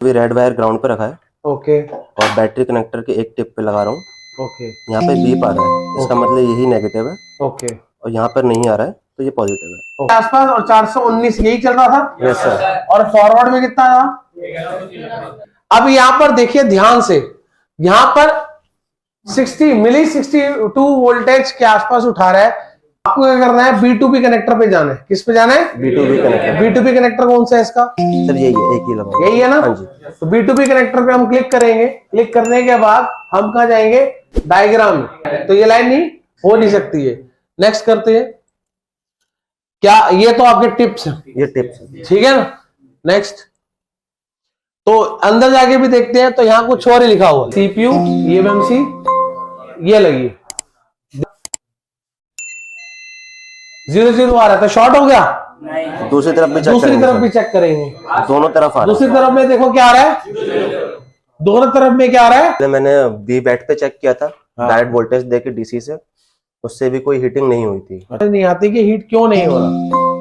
अभी red wire ground पे रखा है ओके और बैटरी कनेक्टर के एक टिप पे लगा रहा हूँ। ओके यहाँ पे बीप आ रहा है, इसका मतलब यही नेगेटिव है ओके और यहाँ पर नहीं आ रहा है तो ये पॉजिटिव है। आसपास और 419 यही चल रहा था। Yes sir. और फॉरवर्ड में कितना था? अब यहाँ पर देखिए ध्यान से, यहाँ पर 62 वोल्टेज के आसपास उठा रहा है। आपको क्या करना है? B2B कनेक्टर पे जाना है। किस पे जाना है? B2B connector. B2B कनेक्टर कौन सा है इसका? सर यही है, एक ही लगा। यही है ना? हाँ जी। तो B2B कनेक्टर पे हम क्लिक करेंगे। क्लिक करने के बाद हम कहा जाएंगे? डायग्राम में। तो ये लाइन नहीं हो नहीं सकती है। नेक्स्ट करते हैं। क्या ये तो आपके टिप्स हैं? ये टिप्स, ठीक है ना? नेक्स्ट तो अंदर जाके भी देखते हैं। तो यहाँ कुछ और ही लिखा हुआ, CPU eMMC ये लगी 0 आ रहा था, शॉर्ट हो गया। दूसरी तरफ भी चेक दूसरी करेंगे तरफ सर। भी चेक करेंगे। दोनों तरफ आ रहा दूसरी तरफ में देखो क्या आ रहा है? दोनों तरफ में क्या आ रहा है? मैंने बी बैट पे चेक किया था, डायरेक्ट वोल्टेज देके डीसी से, उससे भी कोई हीटिंग नहीं हुई थी। नहीं आती कि हीट क्यों नहीं हो रहा?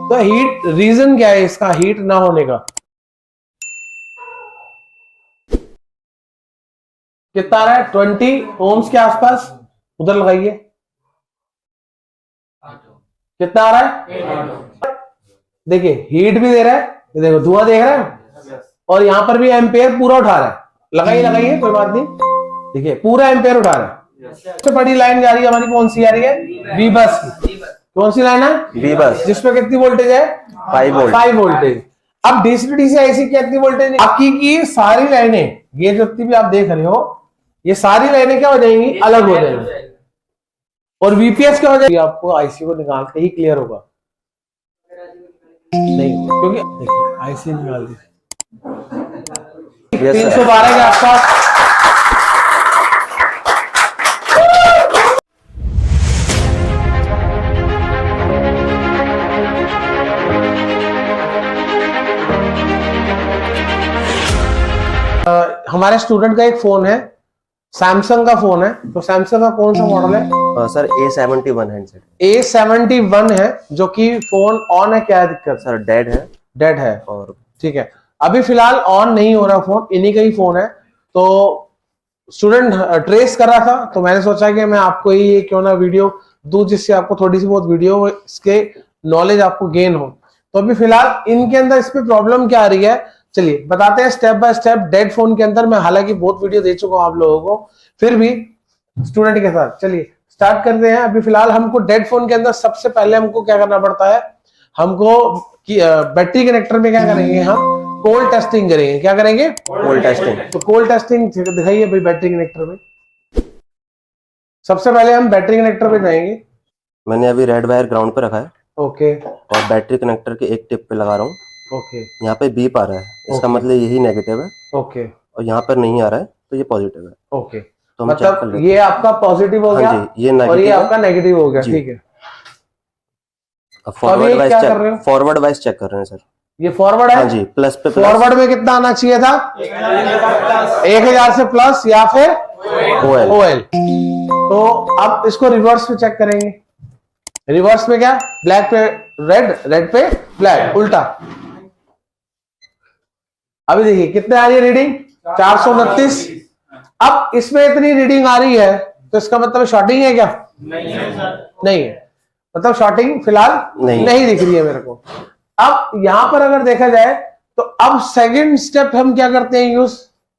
तो हीट रीजन क्या है इसका हीट ना होने का? कितना आ रहा है? 20 ओम्स के आसपास। उधर लगाइए, कितना आ रहा है? देखिए हीट भी दे रहा है, ये देखो धुआं देख रहा है, और यहां पर भी एम्पेयर पूरा उठा रहा है। लगाइए कोई बात नहीं। देखिए पूरा एम्पेयर उठा रहा है। सबसे बड़ी लाइन जा रही है हमारी, कौन सी आ रही है? वी बस की। कौन सी लाइन है? बी बस, जिसमें कितनी वोल्टेज है? 5 वोल्ट। 5 वोल्टेज। अब डीसी डीसी आईसी की कितनी वोल्टेज? बाकी की सारी लाइनें, ये जितनी भी आप देख रहे हो, ये सारी लाइनें क्या हो जाएंगी? अलग हो जाएंगी। और वीपीएस क्या हो जाएगी? आपको आईसी को निकाल के ही क्लियर होगा। नहीं, क्योंकि देखिए आईसी निकाल दी 312 के आसपास। हमारे स्टूडेंट का एक फोन है, सैमसंग का फोन है। तो सैमसंग का कौन सा मॉडल है? Sir A71 handset. A71 है, जो कि फोन ऑन है। क्या दिक्कत? सर डेड है। डेड है। और ठीक है, अभी फिलहाल ऑन नहीं हो रहा फोन, इन्हीं का ही फोन है। तो स्टूडेंट ट्रेस कर रहा था, तो मैंने सोचा कि मैं आपको ही क्यों ना वीडियो दूं, जिससे आपको थोड़ी सी बहुत वीडियो इसके नॉलेज आपको गेन हो। तो अभी फिलहाल इनके अंदर इस पे प्रॉब्लम क्या आ रही है, चलिए बताते हैं step by step. Dead phone के अंदर मैं हालांकि बहुत वीडियो दे चुका हूं आप लोगों को, फिर भी स्टूडेंट के साथ चलिए स्टार्ट करते हैं। अभी फिलहाल हमको डेड फोन के अंदर सबसे पहले हमको क्या करना पड़ता है? हमको बैटरी कनेक्टर में क्या करेंगे? हम कोल्ड टेस्टिंग करेंगे। क्या करेंगे? Cold testing. तो कोल्ड टेस्टिंग दिखाइए भाई बैटरी कनेक्टर में। सबसे पहले हम बैटरी कनेक्टर पे जाएंगे। मैंने अभी रेड वायर ग्राउंड पे रखा है ओके और बैटरी कनेक्टर के एक टिप पे लगा रहा हूँ। ओके यहाँ पे बीप आ रहा है, इसका मतलब यही नेगेटिव है ओके और यहाँ पर नहीं आ रहा है तो ये पॉजिटिव है। ओके, तो हम चेक कर मतलब लेते ये आपका पॉजिटिव हो गया। हाँ जी, ये और ये नेगेटिव आपका नेगेटिव हो गया। ठीक है, फॉरवर्ड वाइज क्या कर रहे हो? फॉरवर्ड वाइज चेक कर रहे हैं सर। ये फॉरवर्ड है। हाँ जी, प्लस पे फॉरवर्ड में कितना आना चाहिए था? 1000 से प्लस या फिर OL। तो अब इसको रिवर्स में चेक करेंगे। रिवर्स में क्या? ब्लैक पे रेड, रेड पे ब्लैक, उल्टा। अभी देखिए कितने आ रही है रीडिंग? 429। अब इसमें इतनी रीडिंग आ रही है तो इसका मतलब शॉर्टिंग है क्या? नहीं है सर। नहीं है, मतलब शॉर्टिंग फिलहाल नहीं दिख रही है मेरे को। अब यहां पर अगर देखा जाए तो अब सेकंड स्टेप हम क्या करते हैं? यूज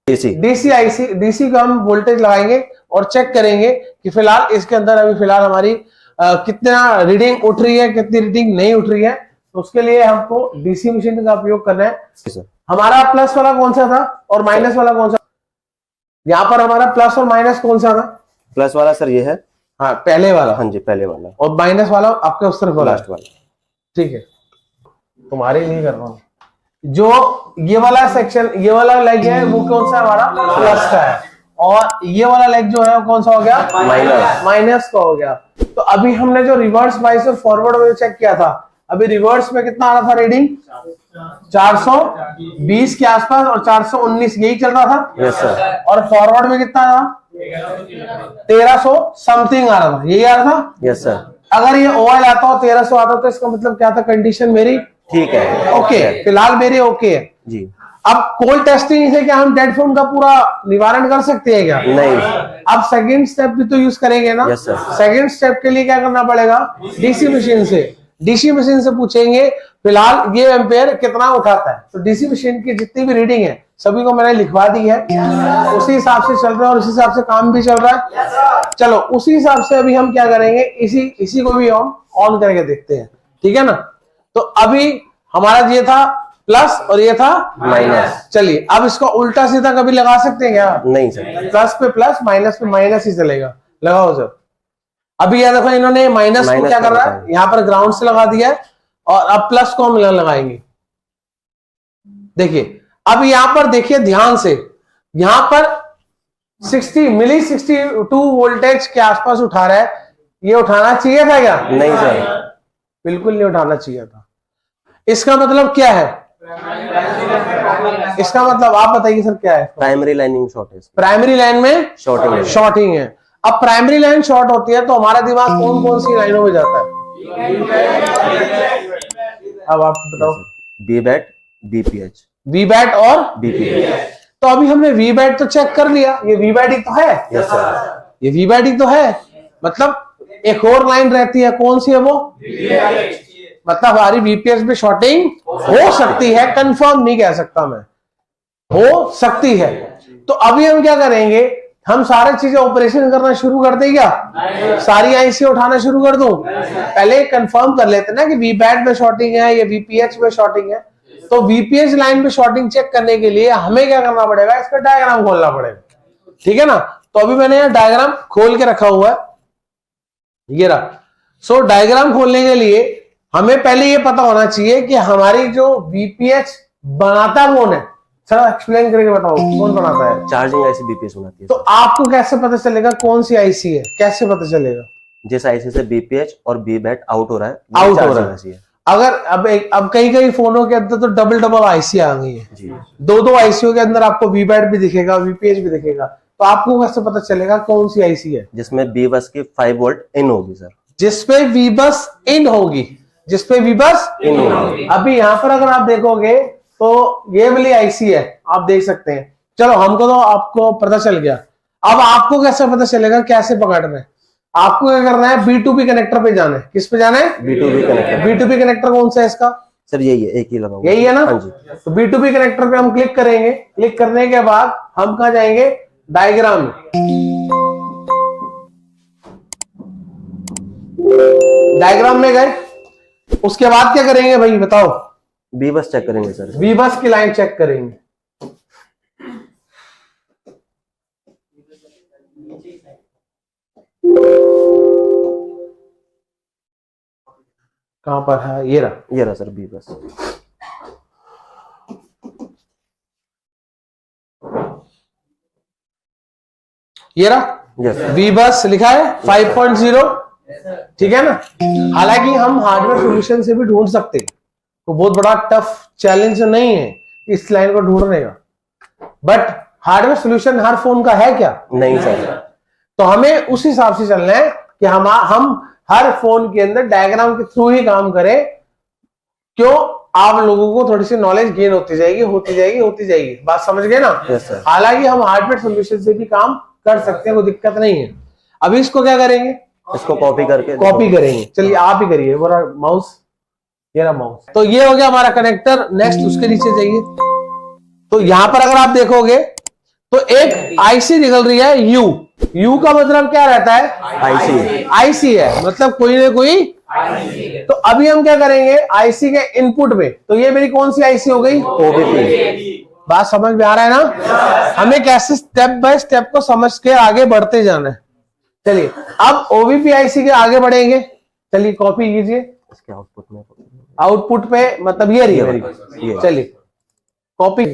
डीसी का हम वोल्टेज लगाएंगे और चेक करेंगे कि फिलहाल इसके अंदर अभी फिलहाल हमारी कितना रीडिंग उठ रही है, कितनी रीडिंग नहीं उठ रही है। तो उसके लिए हमको डीसी मशीन का उपयोग करना है। हमारा प्लस वाला कौन सा था और माइनस वाला कौन सा? यहाँ पर हमारा प्लस और माइनस कौन सा था? प्लस वाला सर ये है। हाँ पहले वाला। हाँ जी पहले वाला। और माइनस वाला आपके उस तरफ वाला? लास्ट वाला। ठीक है, तुम्हारे नहीं कर रहा हूं। जो ये वाला सेक्शन, ये वाला लेग है, वो कौन सा हमारा? प्लस का है। और ये वाला लेग जो है वो कौन सा हो गया? माइनस का हो गया। तो अभी हमने जो रिवर्स वाइज और फॉरवर्ड में चेक किया था, अभी रिवर्स में कितना आ रहा था रीडिंग? 420 के आसपास और 419 यही चल रहा था। Yes sir. और फॉरवर्ड में कितना था? 1300 समथिंग आ रहा था, यही आ रहा था। Yes sir. अगर ये OL आता हो 1300 आता तो इसका मतलब क्या था? कंडीशन मेरी ठीक है, ओके। फिलहाल मेरी ओके है जी। अब कोल्ड टेस्टिंग से क्या हम डेड फोन का पूरा निवारण कर सकते हैं क्या? नहीं। अब सेकंड स्टेप भी तो यूज करेंगे ना। Yes sir. सेकंड स्टेप के लिए क्या करना पड़ेगा? डीसी मशीन से। डीसी मशीन से पूछेंगे फिलहाल ये एम्पेयर कितना उठाता है, तो डीसी मशीन की जितनी भी रीडिंग है सभी को मैंने लिखवा दी है। उसी हिसाब से चल रहा है और उसी हिसाब से काम भी चल रहा है। चलो उसी हिसाब से अभी हम क्या करेंगे, इसी को भी हम ऑन करके देखते हैं, ठीक है ना। तो अभी हमारा ये था प्लस और ये था माइनस। चलिए अब इसको उल्टा सीधा कभी लगा सकते हैं क्या? नहीं सर। प्लस पे प्लस, माइनस पे माइनस ही चलेगा। लगाओ सर। अभी यह देखो इन्होंने माइनस को क्या कर रहा है, यहाँ पर ग्राउंड से लगा दिया है और अब प्लस को हम लगाएंगे। देखिए अब यहाँ पर देखिए ध्यान से, यहाँ पर 62 वोल्टेज के आसपास उठा रहा है। ये उठाना चाहिए था क्या? नहीं सर, बिल्कुल नहीं उठाना चाहिए था। इसका मतलब क्या है? इसका मतलब आप बताइए सर क्या है? Primary lining shortage. Primary line में शॉर्टिंग है। शॉर्टिंग है। अब प्राइमरी लाइन शॉर्ट होती है तो हमारा दिमाग कौन कौन सी लाइनों में जाता है? अब आप बताओ। B bat, BPH. V bat और बीपीएच। तो अभी हमने वी बैट तो चेक कर लिया, ये वी बैट ही तो है। Yes sir. ये वी बैट ही तो है। मतलब एक और लाइन रहती है, कौन सी है वो? मतलब हमारी वीपीएच में शॉर्टिंग हो सकती है, कंफर्म नहीं कह सकता मैं, हो सकती है। तो अभी हम क्या करेंगे, हम सारी चीजें ऑपरेशन करना शुरू कर दें क्या? सारी आईसी उठाना शुरू कर दूं? पहले कंफर्म कर लेते ना कि वी बैट में शॉर्टिंग है या वीपीएच में शॉर्टिंग है। तो वीपीएच लाइन पे शॉर्टिंग चेक करने के लिए हमें क्या करना पड़ेगा, इसका डायग्राम खोलना पड़ेगा, ठीक है ना। तो अभी मैंने यहाँ डायग्राम खोल के रखा हुआ है, ये रहा। सो डायग्राम खोलने के लिए हमें पहले ये पता होना चाहिए कि हमारी जो वीपीएच बनाता कौन है। सर एक्सप्लेन करके बताओ कौन बनाता है? चार्जिंग आईसी बीपीएच बनाती है। तो आपको कैसे पता चलेगा कौन सी आईसी है, कैसे पता चलेगा? जिस आईसी से बीपीएच और बी बैट आउट हो रहा है, आउट हो रहा है। अगर अब कई फोनों के अंदर तो डबल आईसी आ गई है जी। दो आईसीओ के अंदर आपको वी बैट भी दिखेगा, वीपीएच भी दिखेगा। तो आपको कैसे पता चलेगा कौन सी आईसी है? जिसमें बी बस की 5 वोल्ट इन होगी सर। जिसपे वी बस इन होगी, जिसपे वी बस इन होगी। अभी यहाँ पर अगर आप देखोगे तो ये वाली आईसी है, आप देख सकते हैं। चलो हमको तो आपको पता चल गया। अब आपको कैसे पता चलेगा, कैसे पकड़ना है? आपको क्या करना है, B2B कनेक्टर पे जाना है। किस पे जाना है? B2B connector. B2B कनेक्टर कौन सा है इसका? सर यही है, एक ही लगा हुआ। यही है ना? हाँ जी। तो B2B कनेक्टर पे हम क्लिक करेंगे। क्लिक करने के बाद हम कहाँ जाएंगे? डायग्राम में। डायग्राम में गए, उसके बाद क्या करेंगे भाई बताओ? बी बस चेक करेंगे सर। बी बस की लाइन चेक करेंगे। कहां पर है? ये रहा सर बी बस। ये रहा बी बस लिखा है 5.0, ठीक है ना। हालांकि हम हार्डवेयर सॉल्यूशन से भी ढूंढ सकते हैं, तो बहुत बड़ा टफ चैलेंज नहीं है इस लाइन को ढूंढने का। But hardware solution her phone का है क्या? नहीं सर। तो हमें उस हिसाब से चलना है कि हम हर फोन के अंदर डायग्राम के थ्रू ही काम करें। क्यों? आप लोगों को थोड़ी सी नॉलेज गेन होती जाएगी। बात समझ गए ना? हालांकि हम हार्डवेयर सॉल्यूशन से भी काम कर सकते हैं, कोई दिक्कत नहीं है। अभी इसको क्या करेंगे? इसको कॉपी करेंगे। चलिए आप ही करिए। वो माउस, ये रहा माउस। तो ये हो गया हमारा कनेक्टर। नेक्स्ट उसके नीचे जाइए। तो यहां पर अगर आप देखोगे तो एक आईसी निकल रही है यू का मतलब क्या रहता है? आईसी है, मतलब कोई ना कोई। तो अभी हम क्या करेंगे, आईसी के इनपुट में, तो ये मेरी कौन सी आईसी हो गई? ओबीपी। बात समझ में आ रहा है ना? हमें कैसे स्टेप बाय स्टेप को समझ के आगे बढ़ते जाना है। चलिए अब ओबीपी आईसी के आगे बढ़ेंगे। चलिए कॉपी कीजिए इसके आउटपुट पे, मतलब ये रही मेरी। चलिए कॉपी,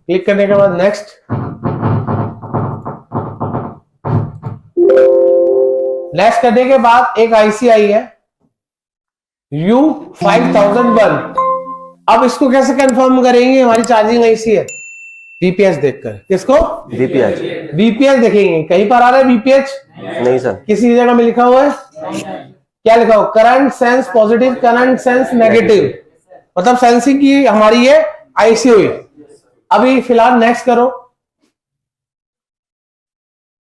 क्लिक करने के बाद नेक्स्ट। नेक्स्ट करने के बाद एक आईसी आई है U5001। अब इसको कैसे कंफर्म करेंगे? हमारी चार्जिंग आईसी है। वीपीएच देखकर। किसको? वीपीएच देखेंगे। कहीं पर आ रहा है वीपीएच? नहीं सर। किसी जगह में लिखा हुआ है? क्या लिखा हुआ? Current sense positive, current sense negative. मतलब सेंसिंग की हमारी ये आईसी हुई। अभी फिलहाल नेक्स्ट करो।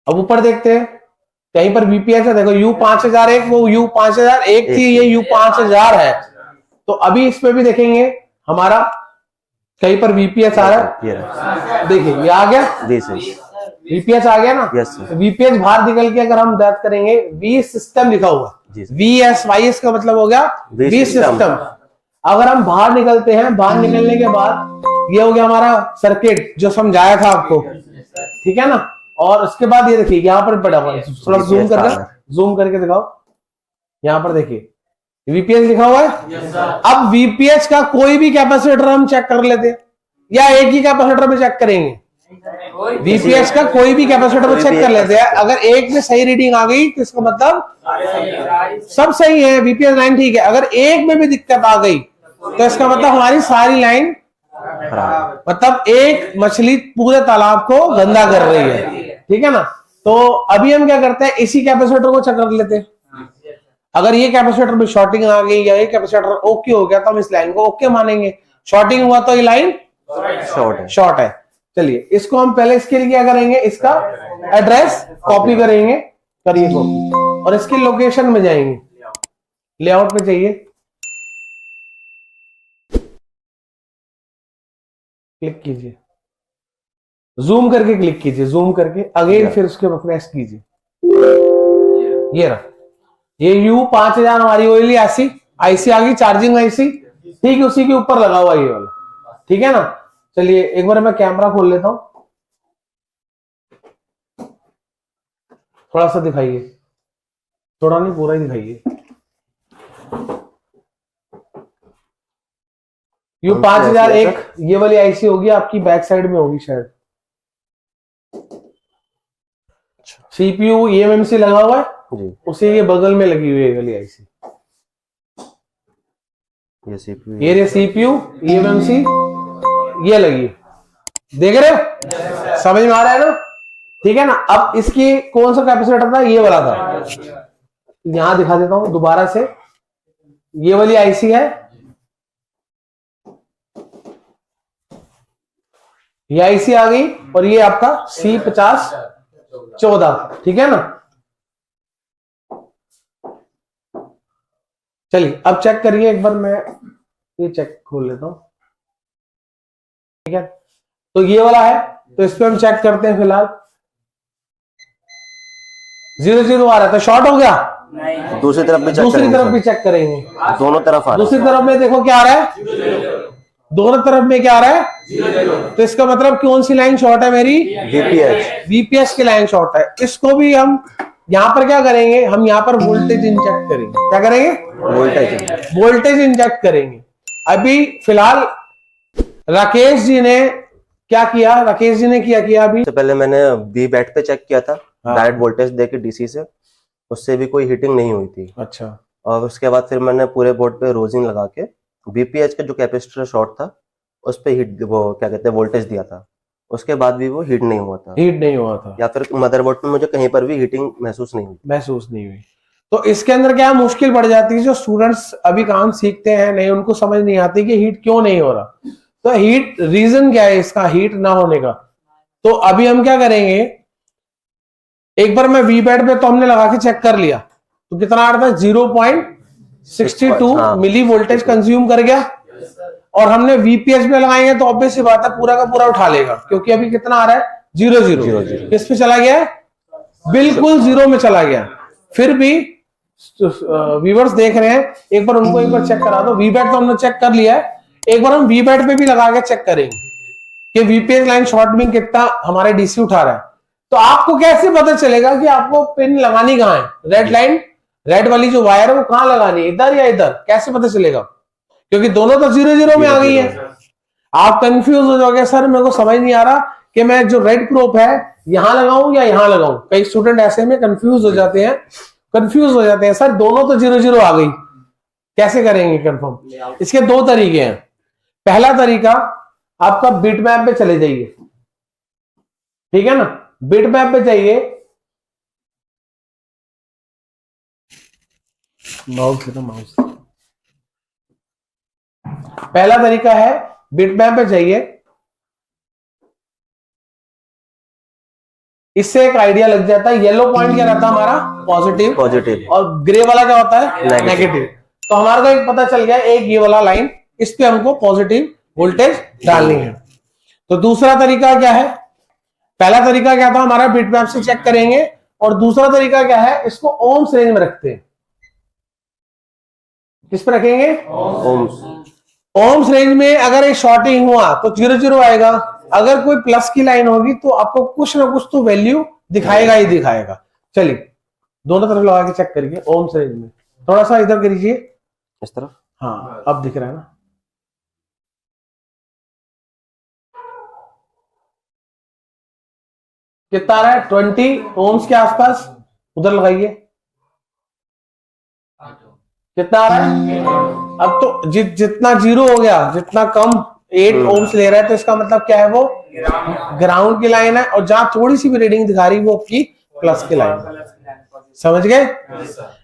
अब ऊपर देखते हैं कहीं पर वीपीएस है, देखो U5001 वो U5001 थी, ये U5000 है। तो अभी इसमें भी देखेंगे हमारा कहीं पर वीपीएस आ रहा है, देखिए ये आ गया, वीपीएस आ गया ना। यस वीपीएस बाहर निकल के अगर हम बात करेंगे, वी सिस्टम लिखा हुआ, VSYS का मतलब हो गया वी सिस्टम। अगर हम बाहर निकलते हैं, बाहर निकलने के बाद ये हो गया हमारा सर्किट जो समझाया था आपको, ठीक है ना। और उसके बाद ये देखिए यहाँ पर पड़ा हुआ है, थोड़ा जूम करके दिखाओ, यहाँ पर देखिए वीपीएस लिखा हुआ है। अब वीपीएस का कोई भी कैपेसिटर हम चेक कर लेते हैं, या एक ही कैपेसिटर में चेक करेंगे। वीपीएस का कोई भी कैपेसिटर में चेक कर लेते हैं, अगर एक में सही रीडिंग आ गई तो इसका मतलब सब सही है, वीपीएस लाइन ठीक है। अगर एक में भी दिक्कत आ गई तो इसका मतलब हमारी सारी लाइन, मतलब एक मछली पूरे तालाब को गंदा कर रही है, ठीक है ना। तो अभी हम क्या करते हैं, इसी कैपेसिटर को चेक कर लेते हैं। अगर ये कैपेसिटर में शॉर्टिंग आ गई या ये कैपेसिटर ओके हो गया तो हम इस लाइन को ओके मानेंगे। शॉर्टिंग हुआ तो ये लाइन शॉर्ट है। चलिए इसको हम पहले इसके लिए क्या करेंगे, इसका एड्रेस कॉपी करेंगे, करिए कॉपी, और इसकी लोकेशन में जाएंगे, लेआउट में चाहिए, क्लिक कीजिए, जूम करके क्लिक कीजिए, जूम करके अगेन फिर उसके बाद प्रेस कीजिए, ये रहा, ये U5000 हमारी ओइली आईसी आ गई, चार्जिंग आईसी, ठीक है, उसी के ऊपर लगा हुआ ये वाला, ठीक है ना। चलिए एक बार मैं कैमरा खोल लेता हूं, थोड़ा सा दिखाइए, थोड़ा नहीं पूरा ही दिखाइए। U5001 ये वाली आईसी होगी आपकी, बैक साइड में होगी शायद। CPU eMMC लगा हुआ है जी, उसी के बगल में लगी हुई है वाली आईसी, ये CPU eMMC ये लगी, देख रहे हो, समझ में आ रहा है ना, ठीक है ना। अब इसकी कौन सा कैपेसिटर था, ये वाला था, यहां दिखा देता हूं दोबारा से, ये वाली आईसी है, ये आईसी आ गई, और ये आपका C5014, ठीक है ना। चलिए अब चेक करिए एक बार, मैं ये चेक खोल लेता हूं, ठीक है। तो ये वाला है, तो इस पे हम चेक करते हैं, फिलहाल 0 आ रहा था, शॉर्ट हो गया, दूसरी तरफ भी चेक करेंगे, दोनों तरफ आ रहा है। दूसरी तरफ में देखो क्या आ रहा है, दोनों तरफ में क्या आ रहा है, तो इसका मतलब कौन सी लाइन शॉर्ट है मेरी, वीपीएस की लाइन शॉर्ट है। इसको भी हम यहां पर क्या करेंगे, हम यहां पर वोल्टेज इंजेक्ट करेंगे, क्या करेंगे, वोल्टेज इंजेक्ट करेंगे। अभी फिलहाल राकेश जी ने क्या किया, राकेश जी ने क्या किया, अभी तो पहले मैंने वी बैट पे चेक किया था, डायरेक्ट वोल्टेज देके डीसी से, उससे भी कोई हीटिंग नहीं हुई थी। अच्छा, और उसके बाद फिर मैंने पूरे बोर्ड पे रोजिंग लगा के वीपीएच का जो कैपेसिटर शॉर्ट था उस पे हीट, वो क्या कहते हैं, वोल्टेज दिया था, उसके बाद भी वो हीट नहीं हुआ था, या फिर मदरबोर्ड में मुझे कहीं पर भी हीटिंग महसूस नहीं हुई। तो इसके अंदर क्या मुश्किल पड़ जाती है, जो स्टूडेंट्स अभी काम सीखते हैं नहीं, उनको समझ नहीं आती कि हीट क्यों नहीं हो रहा, तो हीट रीजन क्या है इसका हीट ना होने का। तो अभी हम क्या करेंगे, एक बार मैं वीबैट पे तो हमने लगा के चेक कर लिया, तो कितना आ रहा था, 0.62 मिली वोल्टेज कंज्यूम कर गया, और हमने वीपीएस में लगाएंगे तो ऑब्वियस सी बात है पूरा का पूरा उठा लेगा, क्योंकि अभी कितना आ रहा है, 0 किस पे चला गया है, बिल्कुल 0 में चला गया। फिर भी व्यूअर्स देख रहे हैं, एक बार उनको एक बार चेक करा दो, वीबैट तो हमने चेक कर लिया है, एक बार हम वीबैट पे भी लगा के चेक करेंगे कि वीपीएस लाइन शॉर्ट में कितना हमारे डीसी उठा रहा है। तो आपको कैसे पता चलेगा कि आपको पिन लगानी कहां है, रेड लाइन, रेड वाली जो वायर है वो कहां लगानी है, इधर या इधर, कैसे पता चलेगा, क्योंकि दोनों तो 0 में आ गई है। आप कंफ्यूज हो जाओगे, सर मेरे को समझ नहीं आ रहा कि मैं जो रेड प्रोप है यहां लगाऊं या यहां लगाऊं। कई स्टूडेंट ऐसे में कंफ्यूज हो जाते हैं, सर दोनों तो 0 आ गई, कैसे करेंगे कंफर्म। इसके दो तरीके हैं। पहला तरीका, आपका बिट मैप पे चले जाइए, ठीक है ना, बिट मैप पे जाइए, माउस। पहला तरीका है बिटमैप पे चाहिए, इससे एक आइडिया लग जाता है। येलो पॉइंट क्या रहता है हमारा? पॉजिटिव, पॉजिटिव, और ग्रे वाला क्या होता है? नेगेटिव। नेगेटिव। तो हमारे को एक पता चल गया, एक ये वाला लाइन, इस पे हमको पॉजिटिव वोल्टेज डालनी है। तो दूसरा तरीका क्या है? पहला तरीका क्या था हमारा? बिटमैप से चेक करेंगे। और दूसरा तरीका क्या है? इसको ओम्स रेंज में रखते हैं। किस पे रखेंगे? ओम्स। ओम्स रेंज में अगर ये शॉर्टिंग हुआ तो 0 आएगा। अगर कोई प्लस की लाइन होगी तो आपको कुछ ना कुछ तो वैल्यू दिखाएगा ही दिखाएगा। चलिए दोनों तरफ लगा के चेक करिए। ओम्स रेंज में थोड़ा सा इधर करिए, इस तरफ। हाँ अब दिख रहा है ना? कितना आ रहा है? 20 ओम्स के आसपास। उधर लगाइए, कितना आ रहा है? अब तो जितना 0 हो गया, जितना कम 8 ओम्स ले रहा है, तो इसका मतलब क्या है? वो ग्राउंड की लाइन है। और जहां थोड़ी सी भी रीडिंग दिखा रही वो आपकी प्लस की लाइन है। समझ गए?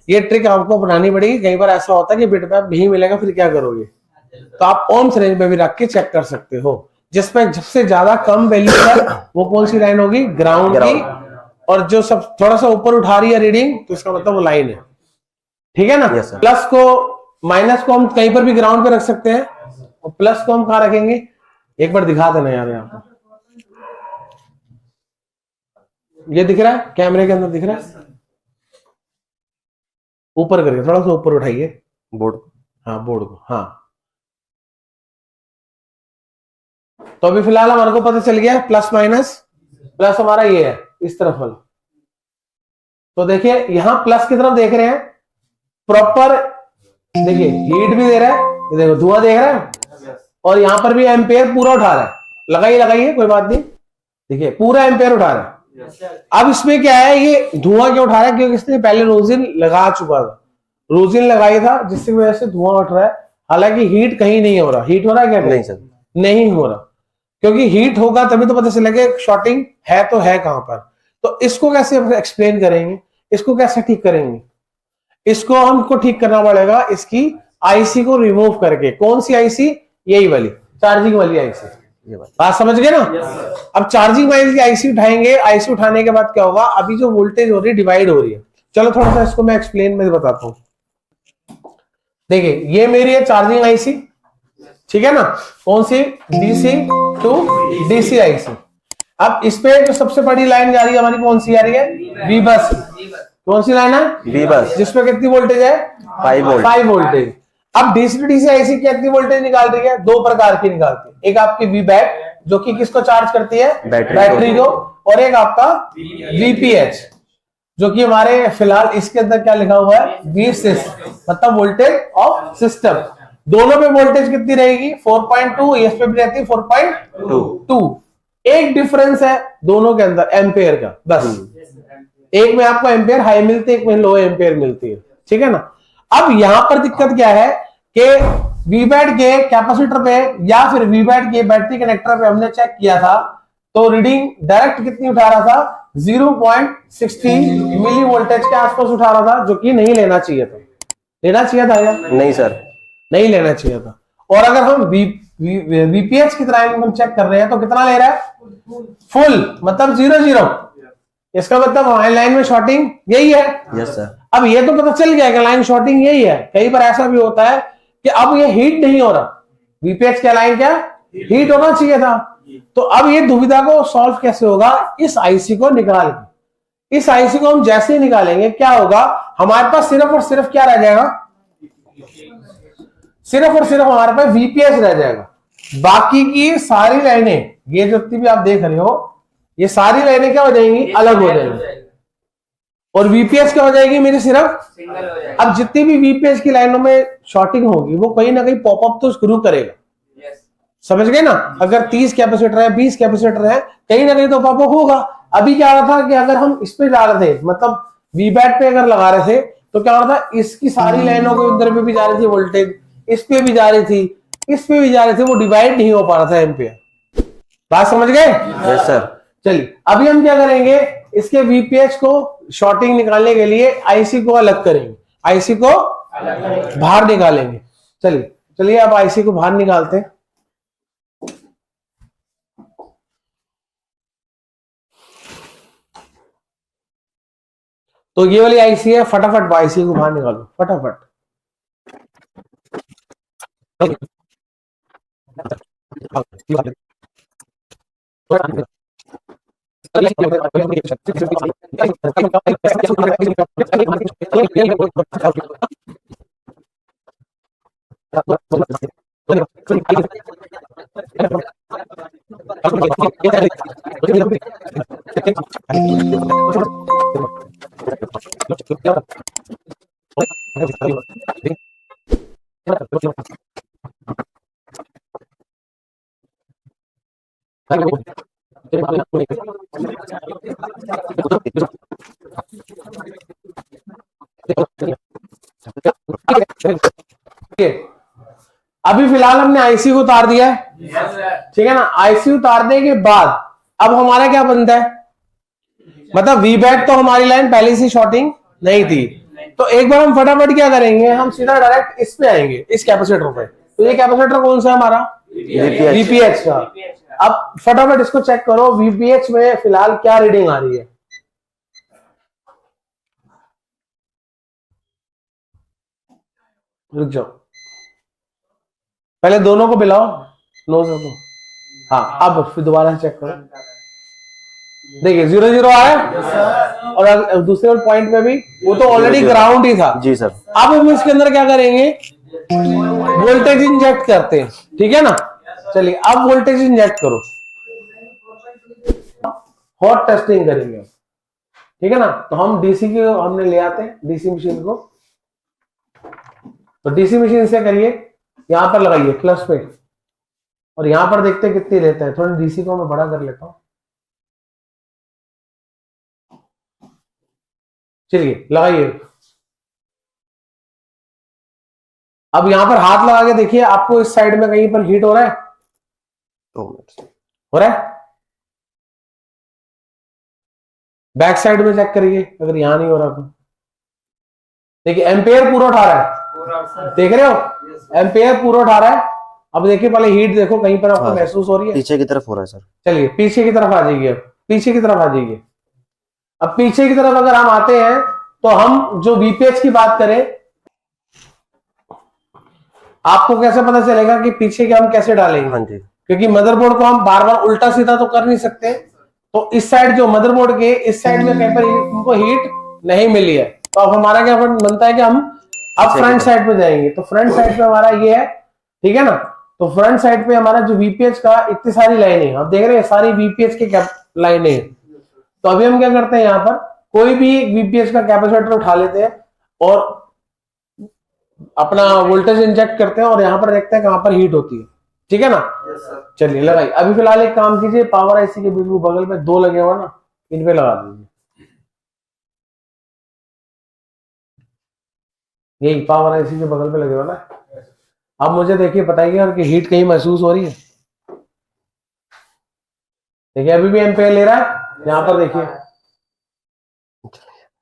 ये ट्रिक आपको अपनानी पड़ेगी। कई बार ऐसा होता है कि बिटमैप नहीं मिलेगा, फिर क्या करोगे? तो आप ओम्स रेंज में भी रख के चेक कर सकते हो। जिसमें सबसे ज्यादा कम वैल्यू है वो कौन सी लाइन होगी? ग्राउंड की। और जो सब थोड़ा सा ऊपर उठा रही है रीडिंग, तो इसका मतलब वो लाइन है। ठीक है ना? प्लस को, माइनस को हम कहीं पर भी ग्राउंड पे रख सकते हैं, और प्लस को हम कहां रखेंगे? एक बार दिखा देना यार यहाँ पर। ये दिख रहा है? कैमरे के अंदर दिख रहा है? ऊपर करके थोड़ा सा ऊपर उठाइए बोर्ड। हाँ बोर्ड को, हाँ। तो अभी फिलहाल हमारे को पता चल गया प्लस माइनस। प्लस हमारा ये है इस तरफ वाला। तो देखिए यहां प्लस की तरफ देख रहे हैं, प्रॉपर देखिए हीट भी दे रहा है, ये देखो धुआं देख रहा है, और यहां पर भी एम्पेयर पूरा उठा रहा है। लगाइए लगाइए, कोई बात नहीं। देखिए पूरा एम्पेयर उठा रहा है। अब इसमें क्या है? ये धुआं क्यों उठा रहा है? क्योंकि इसने पहले रोजिन लगा चुका था, रोजिन लगाई था, जिसकी वजह से धुआं उठ रहा है। हालांकि हीट कहीं नहीं हो रहा। हीट हो रहा है क्या? नहीं सर, नहीं हो रहा। क्योंकि हीट होगा तभी तो पता चलेगा शॉर्टिंग है तो है कहां पर। तो इसको कैसे एक्सप्लेन करेंगे? इसको कैसे ठीक करेंगे? इसको हमको ठीक करना पड़ेगा इसकी आईसी को रिमूव करके। कौन सी आईसी? यही वाली चार्जिंग वाली आईसी। बात समझ गए ना? अब चार्जिंग वाइज की आईसी उठाएंगे। आईसी उठाने के बाद क्या होगा? अभी जो वोल्टेज हो रही है डिवाइड हो रही है। चलो थोड़ा सा इसको मैं एक्सप्लेन में बताता हूं। देखिए ये मेरी है चार्जिंग आईसी, ठीक है ना? कौन सी? DC to DC IC. अब इस पे जो सबसे बड़ी लाइन जा रही है हमारी, कौन सी आ रही है? वी बस। कौन सी लाइन है? वी बस, जिसपे कितनी वोल्टेज है? 5 वोल्टेज। अब डीसी टू डीसी आईसी कितनी वोल्टेज निकाल रही है? 2 प्रकार की निकालती है। एक आपकी वी बैट जो कि किसको चार्ज करती है? बैटरी को। और एक आपका वीपीएच जो कि हमारे फिलहाल इसके अंदर क्या लिखा हुआ है? वीसिस, मतलब वोल्टेज ऑफ सिस्टम। दोनों पे वोल्टेज कितनी रहेगी? 4.2। इस पे भी रहती है 4.2। एक डिफरेंस है दोनों के अंदर एम्पेयर का, बस। एक में आपको एम्पेयर हाई मिलती है, एक में लो एम्पेयर मिलती है, ठीक है ना? अब यहां पर दिक्कत क्या है कि वीबैट के कैपेसिटर पे या फिर वीबैट के बैटरी कनेक्टर पे हमने चेक किया था, तो रीडिंग डायरेक्ट कितनी उठा रहा था? 0.60 मिली वोल्टेज के आसपास उठा रहा था, जो कि नहीं लेना चाहिए था। लेना चाहिए था या नहीं सर? नहीं लेना चाहिए था। और अगर हम वीपीएच की तरह हम चेक कर रहे हैं तो कितना ले रहा है? फुल, मतलब 0 इसका मतलब हमारी लाइन में शॉर्टिंग यही है। Yes sir. अब ये तो पता चल गया कि लाइन शॉर्टिंग यही है। कई बार ऐसा भी होता है कि अब ये हीट नहीं हो रहा, वीपीएच क्या लाइन क्या हीट होना चाहिए था। तो अब ये दुविधा को सॉल्व कैसे होगा? इस आईसी को निकाल के, इस आईसी को हम जैसे ही निकालेंगे क्या होगा? हमारे पास सिर्फ और सिर्फ क्या रह जाएगा? सिर्फ और सिर्फ हमारे पास वीपीएच रह जाएगा। बाकी की सारी लाइनें, ये जितनी भी आप देख रहे हो, ये सारी लाइनें क्या हो जाएंगी? अलग हो जाएंगी। और वीपीएच क्या हो जाएगी? मेरी सिर्फ सिंगल हो जाएगी। अब जितनी भी वीपीएच की लाइनों में शॉर्टिंग होगी वो कहीं ना कहीं पॉपअप तो शुरू करेगा। समझ गए ना? अगर 30 कैपेसिटर है, 20 कैपेसिटर है, कहीं ना कहीं तो पॉपअप होगा। अभी क्या हो रहा था कि अगर हम इस पे जा रहे थे, मतलब वीबैट पे अगर लगा रहे थे, तो क्या हो रहा था? इसकी सारी लाइनों के अंदर पे भी जा रही थी वोल्टेज, इस पे भी जा रही थी, इस पे भी जा रहे थे, वो डिवाइड नहीं हो पा रहा था एम्पियर। बात समझ गए? Yes sir. चलिए अभी हम क्या करेंगे? इसके वीपीएच को शॉर्टिंग निकालने के लिए आईसी को अलग करेंगे, आईसी को बाहर निकालेंगे। चलिए अब आईसी को बाहर निकालते हैं। तो ये वाली आईसी है, फटाफट आईसी को बाहर निकालो फटाफट। अभी फिलहाल हमने आईसी को उतार दिया है, ठीक है ना। आईसी उतारने के बाद अब हमारा क्या बनता है, मतलब वी बैक तो हमारी लाइन पहले से शॉर्टिंग नहीं थी, तो एक बार हम फटाफट क्या करेंगे, हम सीधा डायरेक्ट इस पे आएंगे, इस कैपेसिटर पे। तो ये कैपेसिटर कौन सा है हमारा, वीपीएच का। अब फटाफट इसको चेक करो, वीपीएच में फिलहाल क्या रीडिंग आ रही है। रुक जाओ, पहले दोनों को मिलाओ, नो से तो हाँ, अब फिर दोबारा चेक करो, देखिए 0-0 आया और दूसरे पॉइंट में भी वो तो ऑलरेडी ग्राउंड ही था जी सर। अब हम इसके अंदर क्या करेंगे, वोल्टेज इंजेक्ट करते हैं, ठीक है ना। चलिए अब वोल्टेज इंजेक्ट करो, हॉट टेस्टिंग करेंगे, ठीक है ना। तो हम डीसी की हमने ले आते हैं डीसी मशीन को, तो डीसी मशीन से करिए, यहां पर लगाइए प्लस पे, और यहां पर देखते हैं कितनी लेता है। थोड़ा डीसी को मैं बड़ा कर लेता हूं, चलिए लगाइए। अब यहां पर हाथ लगा के देखिए, आपको इस साइड में कहीं पर हीट हो रहा है, हो रहा है। बैक साइड में चेक करिए, अगर यहां नहीं हो रहा तो देखिए एम्पेयर पूरा उठा रहा है, देख रहे हो एम्पेयर पूरा उठा रहा है। अब देखिए पहले हीट देखो कहीं पर आपको महसूस हो रही है, पीछे की तरफ हो रहा है सर। चलिए पीछे की तरफ आ जाइए, अब पीछे की तरफ आ जाइए। अब पीछे की तरफ अगर हम आते हैं तो हम जो वीपीएच की बात करें, आपको कैसे पता चलेगा कि पीछे के हम कैसे डालेंगे। हाँ जी, क्योंकि मदरबोर्ड को हम बार बार उल्टा सीधा तो कर नहीं सकते, तो इस साइड जो मदरबोर्ड के इस साइड में कहीं पर उनको हीट नहीं मिली है, तो अब हमारा क्या बनता है कि हम अब फ्रंट साइड पे जाएंगे। तो फ्रंट साइड पे हमारा ये है, ठीक है ना। तो फ्रंट साइड पे हमारा जो वीपीएच का इतनी सारी लाइनें आप देख रहे हैं, सारी वीपीएच के लाइनें हैं। तो अभी हम क्या करते हैं, यहाँ पर कोई भी वीपीएच का कैपेसिटर उठा लेते हैं और अपना वोल्टेज इंजेक्ट करते हैं और यहाँ पर देखते हैं कहां पर हीट होती है, ठीक है ना। चलिए लगाइए। अभी फिलहाल एक काम कीजिए, पावर आईसी के बिल्कुल बगल में 2 लगे हुए ना, इन पे लगा दीजिए। यही पावर आईसी के बगल पे लगे हुए ना। अब मुझे देखिए बताइए और कि हीट कहीं महसूस हो रही है। देखिए अभी भी एम्पेयर ले रहा है, यहाँ पर देखिए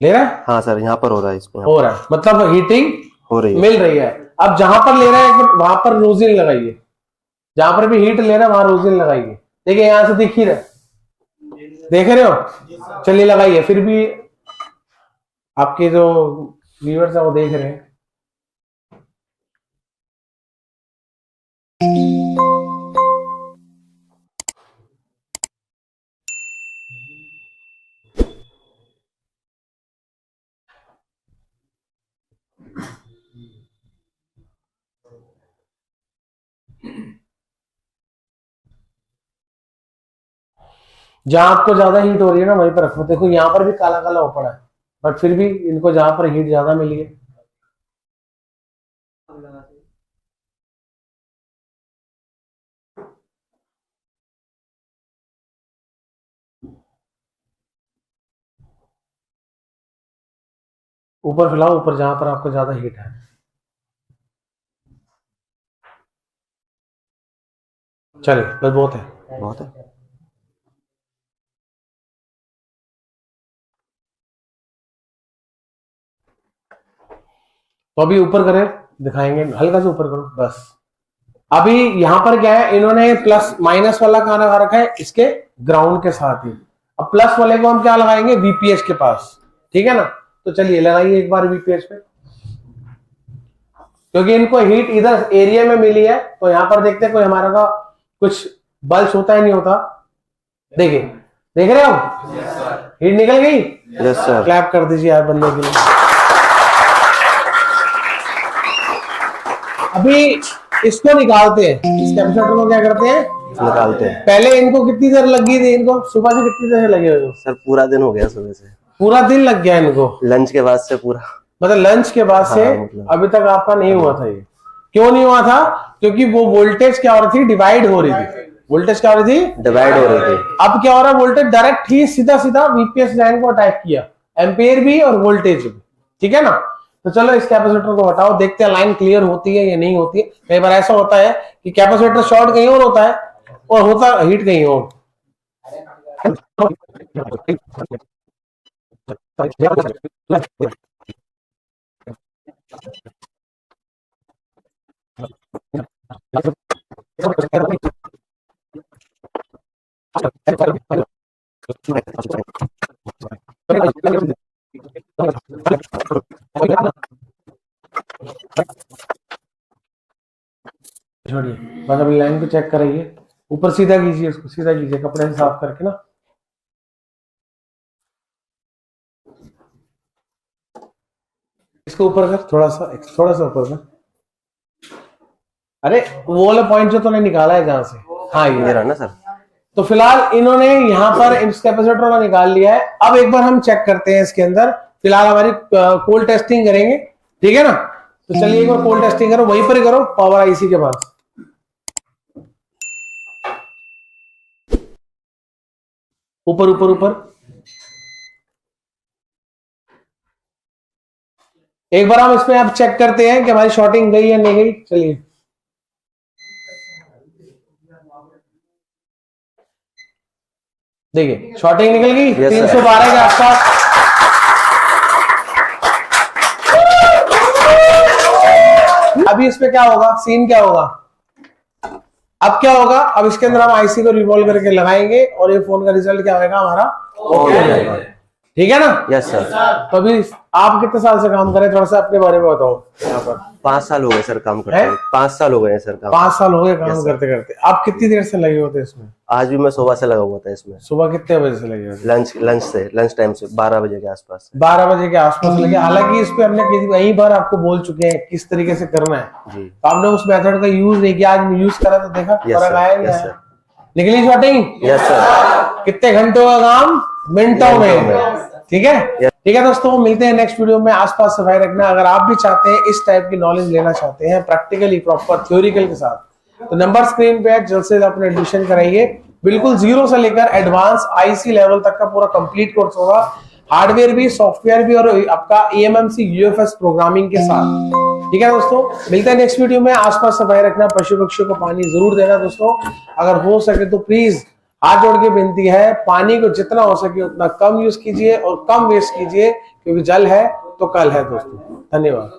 ले रहा है। हाँ सर, यहाँ पर हो रहा है, इसको हो रहा है, मतलब हीटिंग हो रही है, मिल रही है। अब जहां पर ले रहा है वहां पर रोजिन लगाइए, जहां पर भी हीट ले रहा है वहां रोजिन लगाइए। देखिए यहां से दिख ही रहा, देख रहे हो। चलिए लगाइए, फिर भी आपके जो व्यूअर्स है वो देख रहे हैं। जहां आपको ज्यादा हीट हो रही है ना वहीं पर रखो। देखो यहाँ पर भी काला काला हो पड़ा है, बट फिर भी इनको जहां पर हीट ज्यादा मिली है, ऊपर फैलाओ, ऊपर जहां पर आपको ज्यादा हीट है। चलिए बस बहुत है, बहुत है। तो अभी ऊपर करें, दिखाएंगे, हल्का से ऊपर करो बस। अभी यहां पर क्या है, इन्होंने प्लस माइनस वाला कहां लगा रखा है, इसके ग्राउंड के साथ ही। अब प्लस वाले को हम क्या लगाएंगे, वीपीएच के पास, ठीक है ना। तो चलिए लगाइए एक बार वीपीएच पे, क्योंकि इनको हीट इधर एरिया में मिली है। तो यहां पर देखते हैं कोई हमारा का कुछ बल्ब होता है नहीं होता। देखिए, देख रहे हो हीट निकल गई। Yes sir. क्लैप कर दीजिए यार बंदे के लिए। अभी इसको निकालते हैं, इस कैपेसिटर को क्या करते हैं, निकालते हैं। पहले इनको कितनी देर लगी थी, इनको सुबह से कितनी देर लगे हुए हो? सर पूरा दिन हो गया, सुबह से पूरा दिन लग गया इनको, लंच के बाद से पूरा। मतलब लंच के बाद से मतलब। अभी तक आपका नहीं हुआ था। ये क्यों नहीं हुआ था? क्योंकि वो वोल्टेज क्या हो रही थी, डिवाइड हो रही थी। वोल्टेज क्या हो रही थी, डिवाइड हो रही थी। अब क्या हो रहा है, वोल्टेज डायरेक्ट ही सीधा सीधा वीपीएस लाइन को अटैक किया, एम्पियर भी और वोल्टेज भी। ठीक है ना? तो चलो इस कैपेसिटर को हटाओ, देखते हैं लाइन क्लियर होती है या नहीं होती है। कई बार ऐसा होता है कि कैपेसिटर शॉर्ट कहीं और होता है और होता हीट कहीं और। छोड़िए, बस अभी लाइन को चेक करिए, ऊपर सीधा कीजिए, उसको सीधा कीजिए कपड़े से साफ करके ना। इसको ऊपर कर, थोड़ा सा ऊपर कर। अरे वो वाला पॉइंट जो तूने निकाला है जहां से, हाँ ये रहा ना सर। तो फिलहाल इन्होंने यहाँ पर इस कैपेसिटर को निकाल लिया है। अब एक बार हम चेक करते हैं इसके अंदर, फिलहाल हमारी कोल्ड टेस्टिंग करेंगे। ठीक है ना? तो चलिए एक बार कोल्ड टेस्टिंग करो, वहीं पर ही करो, पावर आईसी के पास। ऊपर ऊपर ऊपर एक बार हम इसमें अब चेक करते हैं कि हमारी शॉर्टिंग गई या नहीं गई। चलिए देखिए, शॉर्टिंग निकल गई 312 के आसपास। अभी इस पे क्या होगा, सीन क्या होगा, अब क्या होगा, अब इसके अंदर हम आईसी को रिवॉल्व करके लगाएंगे और ये फोन का रिजल्ट क्या होगा हमारा, ऑन हो जाएगा। ठीक है ना? Yes sir. तो अभी आप कितने साल से काम कर रहे हैं, थोड़ा सा अपने बारे में बताओ। यहाँ पर 5 साल हो गए सर काम करते हैं। 5 साल हो गए हैं सर काम। 5 साल हो गए काम करते करते। आप कितनी देर से लगे होते इसमें? आज भी मैं सुबह से लगा हुआ था इसमें। सुबह कितने बजे से लगे होते? लंच टाइम से 12 बजे के आसपास। 12 बजे के आसपास लगे। हालांकि इस पे हमने कई बार आपको बोल चुके हैं किस तरीके से करना है जी। तो आपने उस मेथड का यूज नहीं किया, आज यूज करा तो देखा फर्क आया नहीं आया? निकली शॉर्टिंग? Yes sir. कितने घंटों का काम, मिनटों में। ठीक है, ठीक है दोस्तों, मिलते हैं नेक्स्ट वीडियो में। आसपास सफाई रखना। अगर आप भी चाहते हैं इस टाइप की नॉलेज लेना चाहते हैं प्रैक्टिकली प्रॉपर थ्योरिकल के साथ, तो नंबर स्क्रीन पे है, जल्द से जल्द अपने एडमिशन कराइए। बिल्कुल जीरो से लेकर एडवांस आईसी लेवल तक का पूरा कंप्लीट कोर्स होगा, हार्डवेयर भी, सॉफ्टवेयर भी और आपका EMMC UFS प्रोग्रामिंग के साथ। ठीक है दोस्तों, मिलते हैं नेक्स्ट वीडियो में। आसपास सफाई रखना, पशु पक्षियों को पानी जरूर देना दोस्तों। अगर हो सके तो प्लीज हाथ जोड़ के विनती है, पानी को जितना हो सके उतना कम यूज कीजिए और कम वेस्ट कीजिए, क्योंकि जल है तो कल है दोस्तों। धन्यवाद।